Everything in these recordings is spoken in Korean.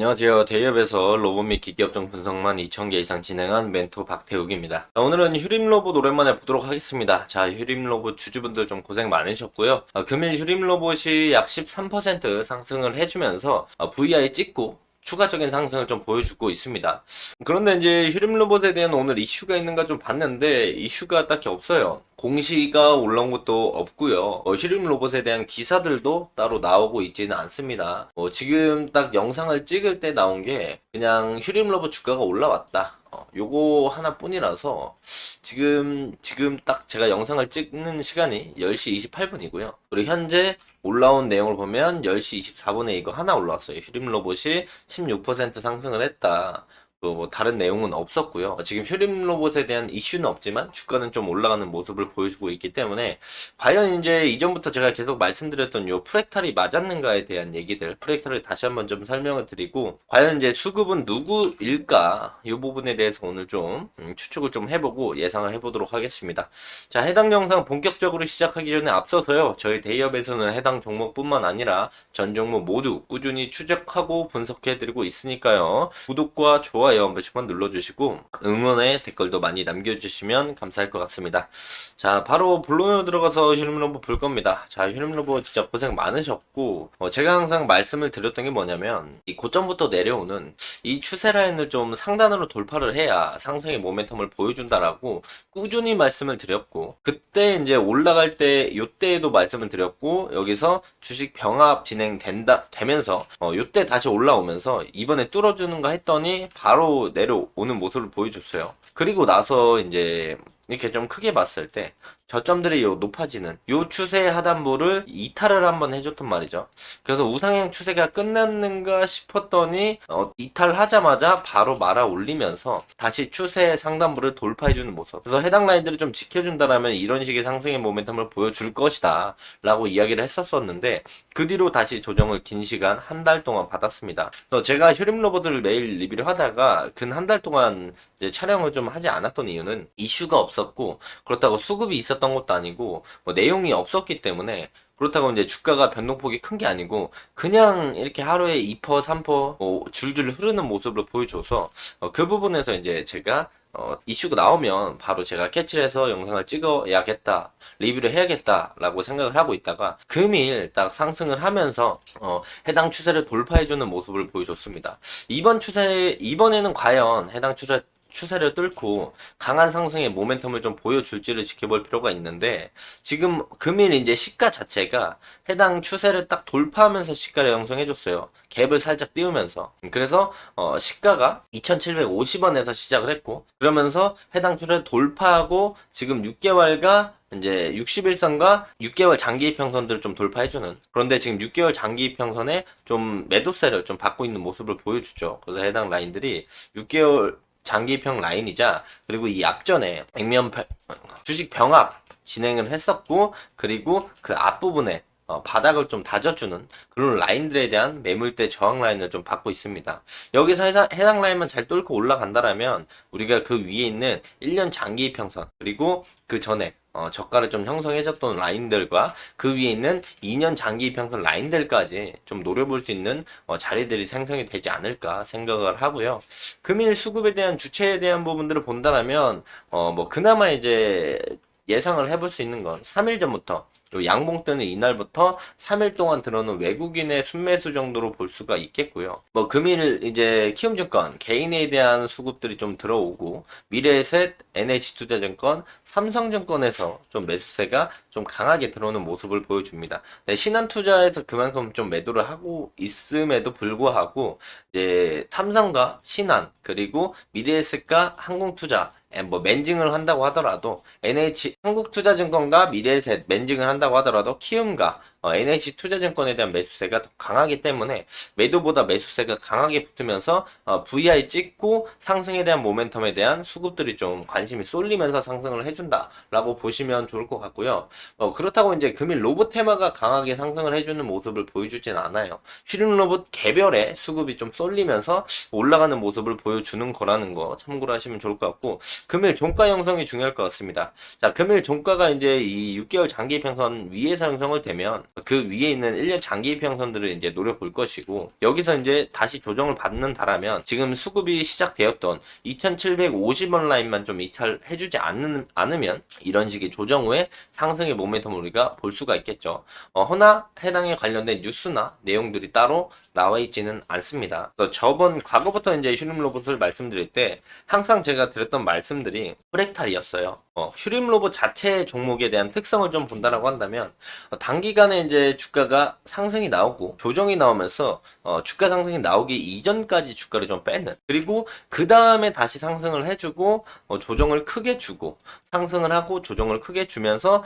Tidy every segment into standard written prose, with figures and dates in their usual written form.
안녕하세요. 대기업에서 로봇 및 기기업종 분석만 2,000개 이상 진행한 멘토 박태욱입니다. 자, 오늘은 휴림 로봇 오랜만에 보도록 하겠습니다. 자, 휴림 로봇 주주분들 좀 고생 많으셨고요. 금일 휴림 로봇이 약 13% 상승을 해주면서 VI 찍고 추가적인 상승을 좀 보여주고 있습니다. 그런데 이제 휴림 로봇에 대한 오늘 이슈가 있는가 좀 봤는데 이슈가 딱히 없어요. 공시가 올라온 것도 없고요. 휴림 로봇에 대한 기사들도 따로 나오고 있지는 않습니다. 지금 딱 영상을 찍을 때 나온 게 그냥 휴림 로봇 주가가 올라왔다. 요거 하나뿐이라서 지금 딱 제가 영상을 찍는 시간이 10시 28분이고요. 그리고 현재 올라온 내용을 보면 10시 24분에 이거 하나 올라왔어요. 휴림 로봇이 16% 상승을 했다. 뭐 다른 내용은 없었고요. 지금 휴림 로봇에 대한 이슈는 없지만 주가는 좀 올라가는 모습을 보여주고 있기 때문에 과연 이제 이전부터 제가 계속 말씀드렸던 요 프랙탈이 맞았는가에 대한 얘기들, 프랙탈을 다시 한번 좀 설명을 드리고 과연 이제 수급은 누구일까 이 부분에 대해서 오늘 좀 추측을 좀 해보고 예상을 해보도록 하겠습니다. 자, 해당 영상 본격적으로 시작하기 전에 앞서서요, 저희 대기업에서는 해당 종목뿐만 아니라 전 종목 모두 꾸준히 추적하고 분석해드리고 있으니까요. 구독과 좋아요 한 번씩만 눌러주시고 응원의 댓글도 많이 남겨주시면 감사할 것 같습니다. 자, 바로 본론으로 들어가서 휴림 로봇 볼 겁니다. 자, 휴림 로봇 진짜 고생 많으셨고 제가 항상 말씀을 드렸던 게 뭐냐면 이 고점부터 내려오는 이 추세 라인을 좀 상단으로 돌파를 해야 상승의 모멘텀을 보여준다라고 꾸준히 말씀을 드렸고 그때 이제 올라갈 때 요때에도 말씀을 드렸고 여기서 주식 병합 되면서 요때 다시 올라오면서 이번에 뚫어주는가 했더니 바로 내려오는 모습을 보여줬어요. 그리고 나서 이제 이렇게 좀 크게 봤을 때 저점들이 높아지는 요 추세 하단부를 이탈을 한번 해줬단 말이죠. 그래서 우상향 추세가 끝났는가 싶었더니 이탈하자마자 바로 말아 올리면서 다시 추세 상단부를 돌파해주는 모습. 그래서 해당 라인들을 좀 지켜준다라면 이런 식의 상승의 모멘텀을 보여줄 것이다 라고 이야기를 했었었는데 그 뒤로 다시 조정을 긴 시간 한 달 동안 받았습니다. 그래서 제가 휴림 로봇을 매일 리뷰를 하다가 근 한 달 동안 이제 촬영을 좀 하지 않았던 이유는 이슈가 없었고 그렇다고 수급이 있었던 것도 아니고 뭐 내용이 없었기 때문에 그렇다고 이제 주가가 변동폭이 큰 게 아니고 그냥 이렇게 하루에 2%, 3% 줄줄 흐르는 모습을 보여줘서 그 부분에서 이제 제가 이슈가 나오면 바로 제가 캐치를 해서 영상을 찍어야겠다, 리뷰를 해야겠다라고 생각을 하고 있다가 금일 딱 상승을 하면서 해당 추세를 돌파해주는 모습을 보여줬습니다. 이번에는 과연 해당 추세를 뚫고 강한 상승의 모멘텀을 좀 보여줄지를 지켜볼 필요가 있는데 지금 금일 이제 시가 자체가 해당 추세를 딱 돌파하면서 시가를 형성해줬어요. 갭을 살짝 띄우면서 그래서 시가가 2,750원에서 시작을 했고 그러면서 해당 추세를 돌파하고 지금 6개월과 이제 60일선과 6개월 장기 이평선들을 좀 돌파해주는 그런데 지금 6개월 장기 이평선에 좀 매도세를 좀 받고 있는 모습을 보여주죠. 그래서 해당 라인들이 6개월 장기평 라인이자 그리고 이 앞전에 주식 병합 진행을 했었고 그리고 그 앞부분에 바닥을 좀 다져주는 그런 라인들에 대한 매물대 저항 라인을 좀 받고 있습니다. 여기서 해당 라인만 잘 뚫고 올라간다라면 우리가 그 위에 있는 1년 장기 이평선 그리고 그 전에 저가를 좀 형성해줬던 라인들과 그 위에 있는 2년 장기 이평선 라인들까지 좀 노려볼 수 있는 자리들이 생성이 되지 않을까 생각을 하고요. 금일 수급에 대한 주체에 대한 부분들을 본다면 뭐 그나마 이제 예상을 해볼 수 있는 건 3일 전부터 요 양봉 뜨는 이날부터 3일 동안 들어오는 외국인의 순매수 정도로 볼 수가 있겠고요. 뭐 금일 이제 키움증권 개인에 대한 수급들이 좀 들어오고 미래에셋, NH투자증권, 삼성증권에서 좀 매수세가 좀 강하게 들어오는 모습을 보여줍니다. 네, 신한투자에서 그만큼 좀 매도를 하고 있음에도 불구하고 이제 삼성과 신한 그리고 미래에셋과 항공투자 뭐 맨징을 한다고 하더라도 한국투자증권과 미래에셋 맨징을 한다고 하더라도 키움과 NH투자증권에 대한 매수세가 더 강하기 때문에 매도보다 매수세가 강하게 붙으면서 VI 찍고 상승에 대한 모멘텀에 대한 수급들이 좀 관심이 쏠리면서 상승을 해준다라고 보시면 좋을 것 같고요. 그렇다고 이제 금일 로봇 테마가 강하게 상승을 해주는 모습을 보여주진 않아요. 휴림 로봇 개별의 수급이 좀 쏠리면서 올라가는 모습을 보여주는 거라는 거 참고로 하시면 좋을 것 같고 금일 종가 형성이 중요할 것 같습니다. 자, 금일 종가가 이제 이 6개월 장기 평선 위에서 형성을 되면 그 위에 있는 1년 장기 이평선들을 이제 노려볼 것이고, 여기서 이제 다시 조정을 받는다라면 지금 수급이 시작되었던 2750원 라인만 좀 이탈해주지 않으면 이런 식의 조정 후에 상승의 모멘텀을 우리가 볼 수가 있겠죠. 허나 해당에 관련된 뉴스나 내용들이 따로 나와 있지는 않습니다. 저번 과거부터 이제 휴림 로봇을 말씀드릴 때 항상 제가 드렸던 말씀들이 프랙탈이었어요. 휴림 로봇 자체 종목에 대한 특성을 좀 본다라고 한다면 단기간에 이제 주가가 상승이 나오고 조정이 나오면서 주가 상승이 나오기 이전까지 주가를 좀 빼는, 그리고 그 다음에 다시 상승을 해주고 조정을 크게 주고 상승을 하고 조정을 크게 주면서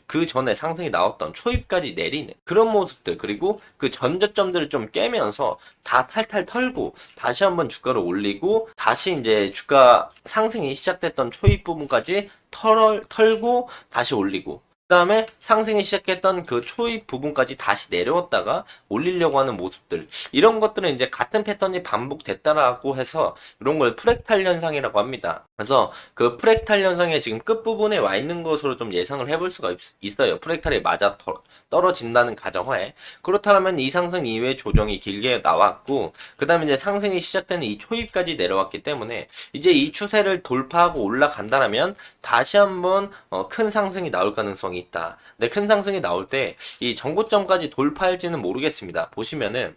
그 전에 상승이 나왔던 초입까지 내리는 그런 모습들, 그리고 그 전저점들을 좀 깨면서 다 탈탈 털고 다시 한번 주가를 올리고 다시 이제 주가 상승이 시작됐던 초입 부분까지 털고 다시 올리고, 그 다음에 상승이 시작했던 그 초입 부분까지 다시 내려왔다가 올리려고 하는 모습들, 이런 것들은 이제 같은 패턴이 반복됐다라고 해서 이런 걸 프랙탈 현상이라고 합니다. 그래서 그 프랙탈 현상의 지금 끝부분에 와 있는 것으로 좀 예상을 해볼 수가 있어요. 프랙탈이 맞아 떨어진다는 가정하에. 그렇다면 이 상승 이후에 조정이 길게 나왔고, 그 다음에 이제 상승이 시작되는 이 초입까지 내려왔기 때문에 이제 이 추세를 돌파하고 올라간다면 다시 한번 큰 상승이 나올 가능성이 있다. 근데 큰 상승이 나올 때 이 전고점까지 돌파할지는 모르겠습니다. 보시면은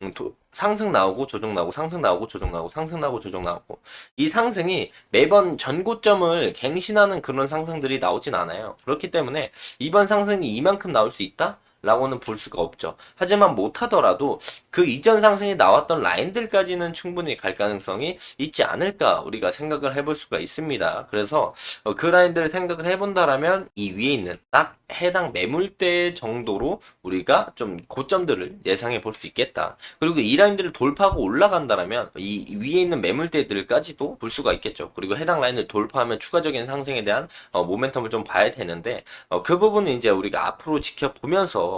상승 나오고 조정 나오고 상승 나오고 조정 나오고 상승 나오고 조정 나오고, 이 상승이 매번 전고점을 갱신하는 그런 상승들이 나오진 않아요. 그렇기 때문에 이번 상승이 이만큼 나올 수 있다? 라고는 볼 수가 없죠. 하지만 못하더라도 그 이전 상승이 나왔던 라인들까지는 충분히 갈 가능성이 있지 않을까 우리가 생각을 해볼 수가 있습니다. 그래서 그 라인들을 생각을 해본다라면 이 위에 있는 딱 해당 매물대 정도로 우리가 좀 고점들을 예상해 볼 수 있겠다. 그리고 이 라인들을 돌파하고 올라간다라면 이 위에 있는 매물대들까지도 볼 수가 있겠죠. 그리고 해당 라인을 돌파하면 추가적인 상승에 대한 모멘텀을 좀 봐야 되는데, 그 부분은 이제 우리가 앞으로 지켜보면서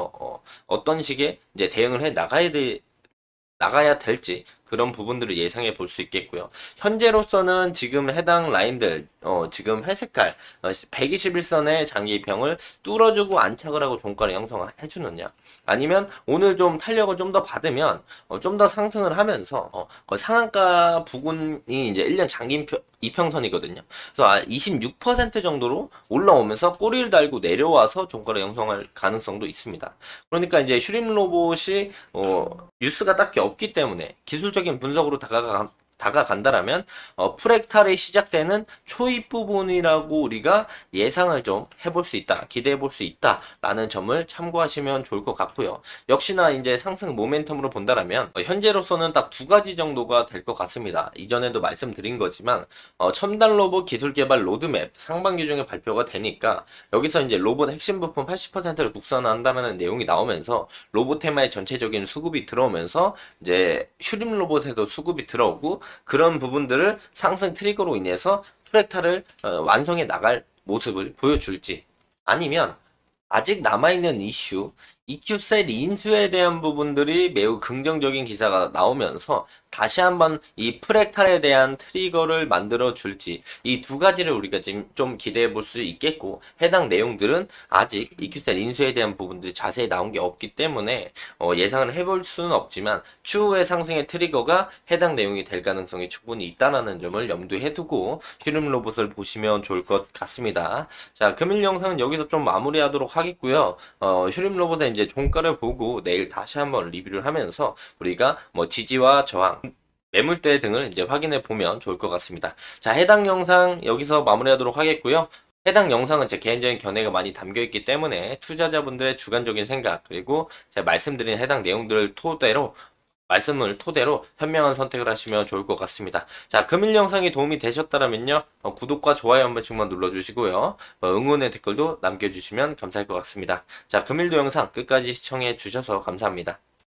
어떤 식의 이제 대응을 해 나가야 될지 그런 부분들을 예상해 볼 수 있겠고요. 현재로서는 지금 해당 라인들, 지금 회색깔 121선의 장기평을 뚫어주고 안착을 하고 종가를 형성해 주느냐, 아니면 오늘 좀 탄력을 좀 더 받으면 좀 더 상승을 하면서 그 상한가 부근이 이제 1년 장기 이평선이거든요. 그래서 26% 정도로 올라오면서 꼬리를 달고 내려와서 종가를 형성할 가능성도 있습니다. 그러니까 이제 슈림 로봇이 뉴스가 딱히 없기 때문에 기술적인 분석으로 다가간다라면 프랙탈이 시작되는 초입 부분이라고 우리가 예상을 좀 해볼 수 있다, 기대해 볼 수 있다 라는 점을 참고하시면 좋을 것 같고요. 역시나 이제 상승 모멘텀으로 본다라면 현재로서는 딱 두 가지 정도가 될 것 같습니다. 이전에도 말씀드린 거지만 첨단 로봇 기술 개발 로드맵 상반기 중에 발표가 되니까 여기서 이제 로봇 핵심 부품 80%를 국산화한다는 내용이 나오면서 로봇 테마의 전체적인 수급이 들어오면서 이제 슈림 로봇에도 수급이 들어오고, 그런 부분들을 상승 트리거로 인해서 프랙탈을 완성해 나갈 모습을 보여줄지, 아니면 아직 남아있는 이슈, EQ셀 인수에 대한 부분들이 매우 긍정적인 기사가 나오면서 다시 한번 이 프랙탈에 대한 트리거를 만들어 줄지, 이 두 가지를 우리가 지금 좀 기대해 볼 수 있겠고, 해당 내용들은 아직 EQ셀 인수에 대한 부분들이 자세히 나온 게 없기 때문에 예상을 해볼 수는 없지만 추후의 상승의 트리거가 해당 내용이 될 가능성이 충분히 있다는 점을 염두에 두고 휴림 로봇을 보시면 좋을 것 같습니다. 자, 금일 영상은 여기서 좀 마무리하도록 하겠고요. 휴림 로봇의 이제 종가를 보고 내일 다시 한번 리뷰를 하면서 우리가 뭐 지지와 저항, 매물대 등을 이제 확인해 보면 좋을 것 같습니다. 자, 해당 영상 여기서 마무리하도록 하겠고요. 해당 영상은 제 개인적인 견해가 많이 담겨 있기 때문에 투자자분들의 주관적인 생각, 그리고 제가 말씀드린 해당 내용들을 말씀을 토대로 현명한 선택을 하시면 좋을 것 같습니다. 자, 금일 영상이 도움이 되셨다면요, 구독과 좋아요 한 번씩만 눌러주시고요, 응원의 댓글도 남겨주시면 감사할 것 같습니다. 자, 금일도 영상 끝까지 시청해 주셔서 감사합니다.